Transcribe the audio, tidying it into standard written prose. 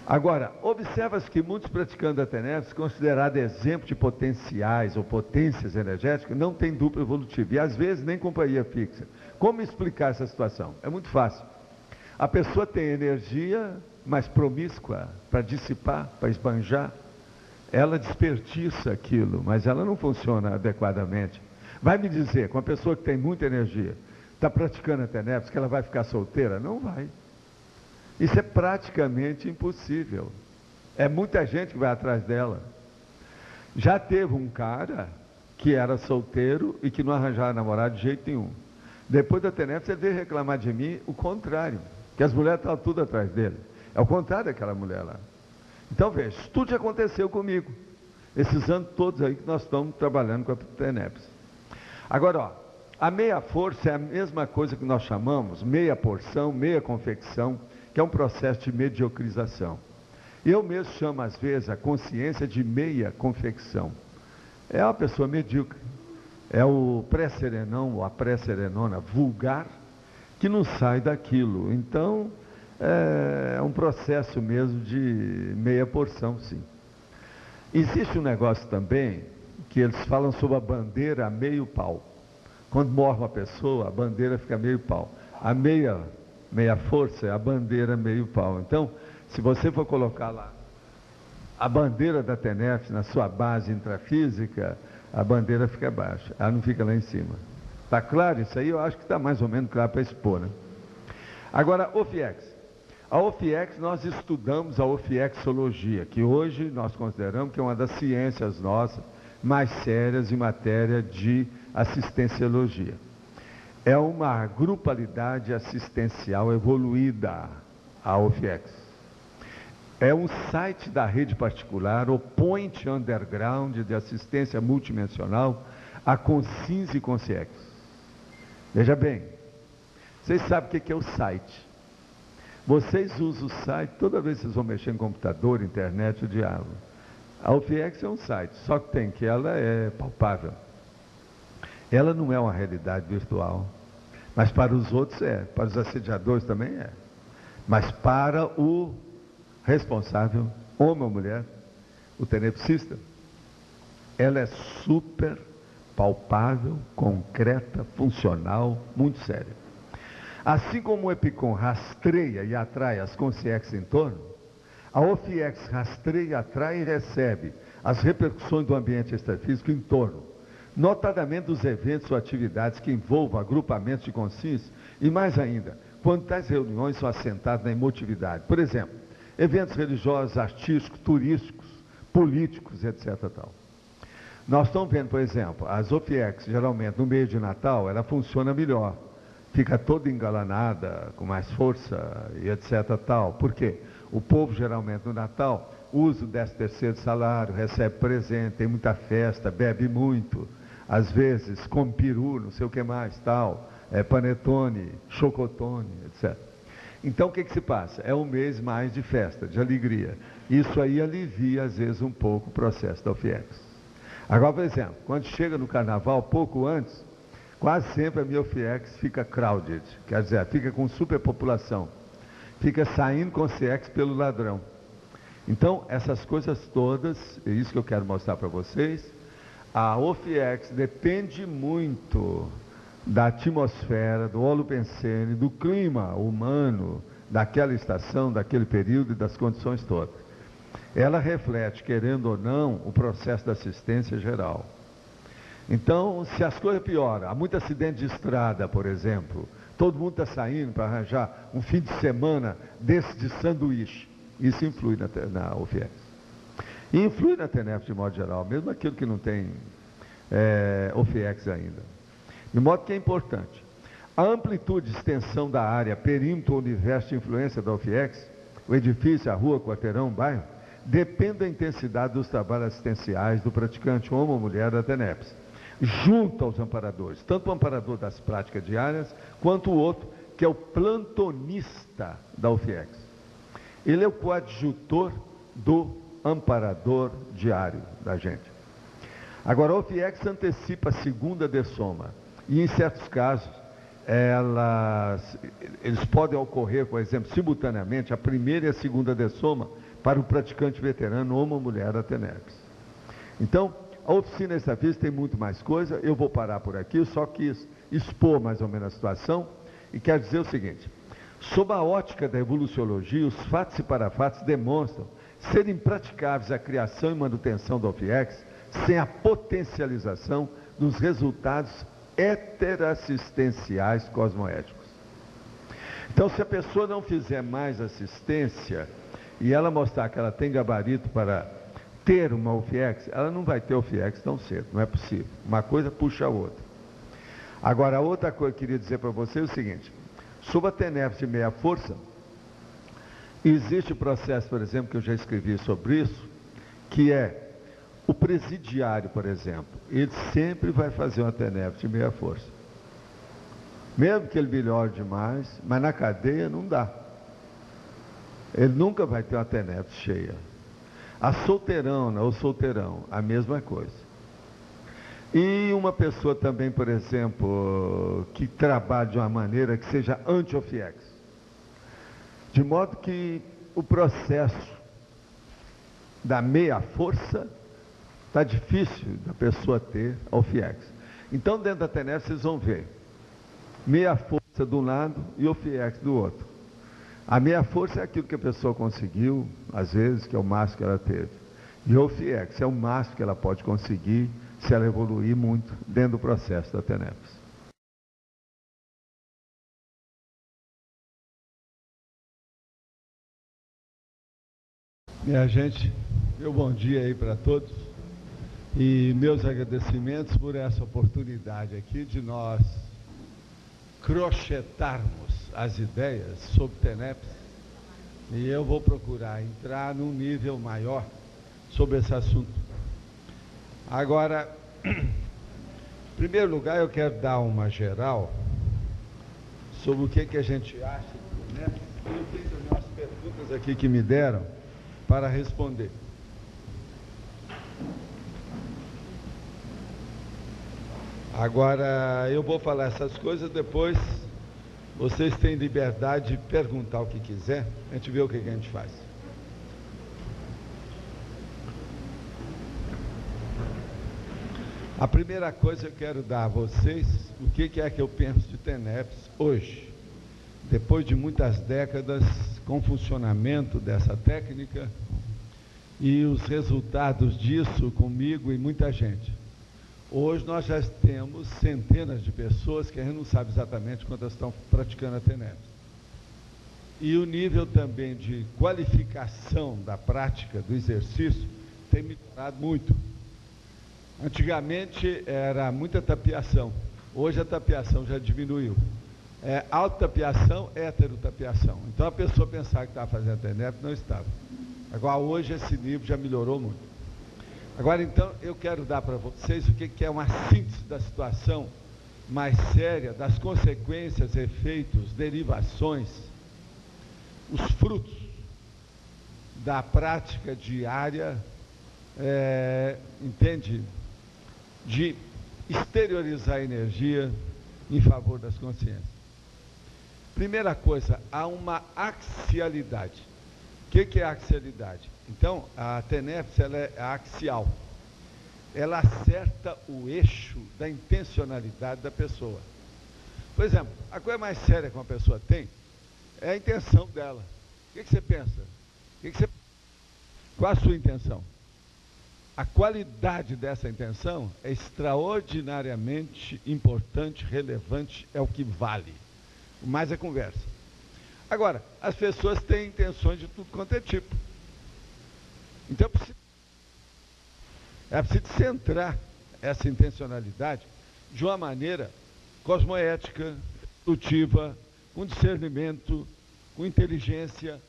Agora, observa-se que muitos praticantes da TENEPS, considerados exemplo de potenciais ou potências energéticas, não têm duplo evolutivo e às vezes nem companhia fixa. Como explicar essa situação? É muito fácil. A pessoa tem energia, mas promíscua, para dissipar, para esbanjar. Ela desperdiça aquilo, mas ela não funciona adequadamente. Vai me dizer, com a pessoa que tem muita energia, está praticando a TENEPS, que ela vai ficar solteira? Não vai. Isso é praticamente impossível. É muita gente que vai atrás dela. Já teve um cara que era solteiro e que não arranjava namorado de jeito nenhum. Depois da TENEPS, ele veio reclamar de mim o contrário, que as mulheres estavam tudo atrás dele. É o contrário daquela mulher lá. Então veja, isso tudo já aconteceu comigo. Esses anos todos aí que nós estamos trabalhando com a TENEPS. Agora, ó, a meia força é a mesma coisa que nós chamamos meia porção, meia confecção, que é um processo de mediocrização. Eu mesmo chamo às vezes a consciência de meia confecção. É uma pessoa medíocre. É o pré-serenão ou a pré-serenona vulgar que não sai daquilo. Então, é um processo mesmo de meia porção, sim. Existe um negócio também que eles falam sobre a bandeira a meio pau. Quando morre uma pessoa, a bandeira fica meio pau. A meia força é a bandeira meio pau. Então, se você for colocar lá a bandeira da TENEPS na sua base intrafísica, a bandeira fica baixa, ela não fica lá em cima. Está claro isso aí? Eu acho que está mais ou menos claro para expor, né? Agora, OFIEX. A OFIEX, nós estudamos a ofiexologia, que hoje nós consideramos que é uma das ciências nossas mais sérias em matéria de assistenciologia. É uma grupalidade assistencial evoluída, a OFIEX. É um site da rede particular, o point underground de assistência multidimensional, a Consins e Consciex. Veja bem, vocês sabem o que é o site. Vocês usam o site, toda vez que vocês vão mexer em computador, internet, o diabo. A OFIEX é um site, só que tem que ela é palpável. Ela não é uma realidade virtual, mas para os outros é, para os assediadores também é. Mas para o responsável, homem ou mulher, o tenepsista, ela é super palpável, concreta, funcional, muito séria. Assim como o EPICOM rastreia e atrai as consciex em torno, a OFIEX rastreia, atrai e recebe as repercussões do ambiente extrafísico em torno, notadamente dos eventos ou atividades que envolvam agrupamentos de consciência e mais ainda, quando tais reuniões são assentadas na emotividade. Por exemplo, eventos religiosos, artísticos, turísticos, políticos, etc. Tal. Nós estamos vendo, por exemplo, as OFIEX, geralmente no mês de Natal, ela funciona melhor. Fica toda engalanada, com mais força e etc. Tal. Por quê? O povo geralmente no Natal usa o 13º salário, recebe presente, tem muita festa, bebe muito, às vezes come peru, não sei o que mais, tal, panetone, chocotone, etc. Então o que se passa? É um mês mais de festa, de alegria. Isso aí alivia às vezes um pouco o processo da OFIEX. Agora, por exemplo, quando chega no carnaval, pouco antes, quase sempre a minha OFIEX fica crowded, quer dizer, fica com superpopulação, fica saindo consciex pelo ladrão. Então, essas coisas todas, é isso que eu quero mostrar para vocês, a OFIEX depende muito da atmosfera, do holopensene, do clima humano, daquela estação, daquele período e das condições todas. Ela reflete, querendo ou não, o processo da assistência geral. Então, se as coisas pioram, há muito acidente de estrada, por exemplo, todo mundo está saindo para arranjar um fim de semana desse de sanduíche. Isso influi na OFIEX. E influi na TENEPS de modo geral, mesmo aquilo que não tem OFIEX ainda. De modo que é importante. A amplitude e extensão da área, perímetro ou universo de influência da OFIEX, o edifício, a rua, quarteirão, bairro, depende da intensidade dos trabalhos assistenciais do praticante, homem ou mulher da TENEPS, junto aos amparadores, tanto o amparador das práticas diárias, quanto o outro, que é o plantonista da OFIEX. Ele é o coadjutor do amparador diário da gente. Agora, a OFIEX antecipa a segunda dessoma, e em certos casos, eles podem ocorrer, por exemplo, simultaneamente, a primeira e a segunda dessoma para o praticante veterano ou uma mulher da TENEPS. Então, a oficina extrafísica tem muito mais coisa, eu vou parar por aqui, eu só quis expor mais ou menos a situação e quero dizer o seguinte: sob a ótica da evoluciologia, os fatos e parafatos demonstram serem impraticáveis a criação e manutenção do OFIEX sem a potencialização dos resultados heterassistenciais cosmoéticos. Então, se a pessoa não fizer mais assistência e ela mostrar que ela tem gabarito para ter uma OFIEX, ela não vai ter OFIEX tão cedo, não é possível. Uma coisa puxa a outra. Agora, a outra coisa que eu queria dizer para você é o seguinte: sob a TENEPS de meia força, existe o processo, por exemplo, que eu já escrevi sobre isso, que é o presidiário, por exemplo, ele sempre vai fazer uma TENEPS de meia força. Mesmo que ele melhore demais, mas na cadeia não dá. Ele nunca vai ter uma TENEPS cheia. A solteirona ou solteirão, a mesma coisa. E uma pessoa também, por exemplo, que trabalhe de uma maneira que seja anti-OFIEX. De modo que o processo da meia força está difícil da pessoa ter OFIEX. Então, dentro da TENEPS, vocês vão ver meia força de um lado e OFIEX do outro. A meia força é aquilo que a pessoa conseguiu, às vezes, que é o máximo que ela teve. E o OFIEX é o máximo que ela pode conseguir se ela evoluir muito dentro do processo da TENEPS. Minha gente, meu bom dia aí para todos e meus agradecimentos por essa oportunidade aqui de nós crochetarmos as ideias sobre TENEPS, e eu vou procurar entrar num nível maior sobre esse assunto. Agora, em primeiro lugar, eu quero dar uma geral sobre o que a gente acha do TENEPS e eu fiz umas perguntas aqui que me deram para responder. Agora, eu vou falar essas coisas, depois vocês têm liberdade de perguntar o que quiser, a gente vê o que a gente faz. A primeira coisa eu quero dar a vocês, o que é que eu penso de TENEPS hoje, depois de muitas décadas com o funcionamento dessa técnica e os resultados disso comigo e muita gente. Hoje nós já temos centenas de pessoas que a gente não sabe exatamente quantas estão praticando a TENEPS. E o nível também de qualificação da prática, do exercício, tem melhorado muito. Antigamente era muita tapiação, hoje a tapiação já diminuiu. É autotapiação, heterotapiação. Então a pessoa pensava que estava fazendo TENEPS, não estava. Agora hoje esse nível já melhorou muito. Agora então eu quero dar para vocês o que é uma síntese da situação mais séria, das consequências, efeitos, derivações, os frutos da prática diária, entende? De exteriorizar a energia em favor das consciências. Primeira coisa, há uma axialidade. O que é a axialidade? Então, a TENEPS ela é axial. Ela acerta o eixo da intencionalidade da pessoa. Por exemplo, a coisa mais séria que uma pessoa tem é a intenção dela. O que você pensa? Qual a sua intenção? A qualidade dessa intenção é extraordinariamente importante, relevante, é o que vale. O mais é conversa. Agora, as pessoas têm intenções de tudo quanto é tipo. Então, é preciso centrar essa intencionalidade de uma maneira cosmoética, evolutiva, com discernimento, com inteligência,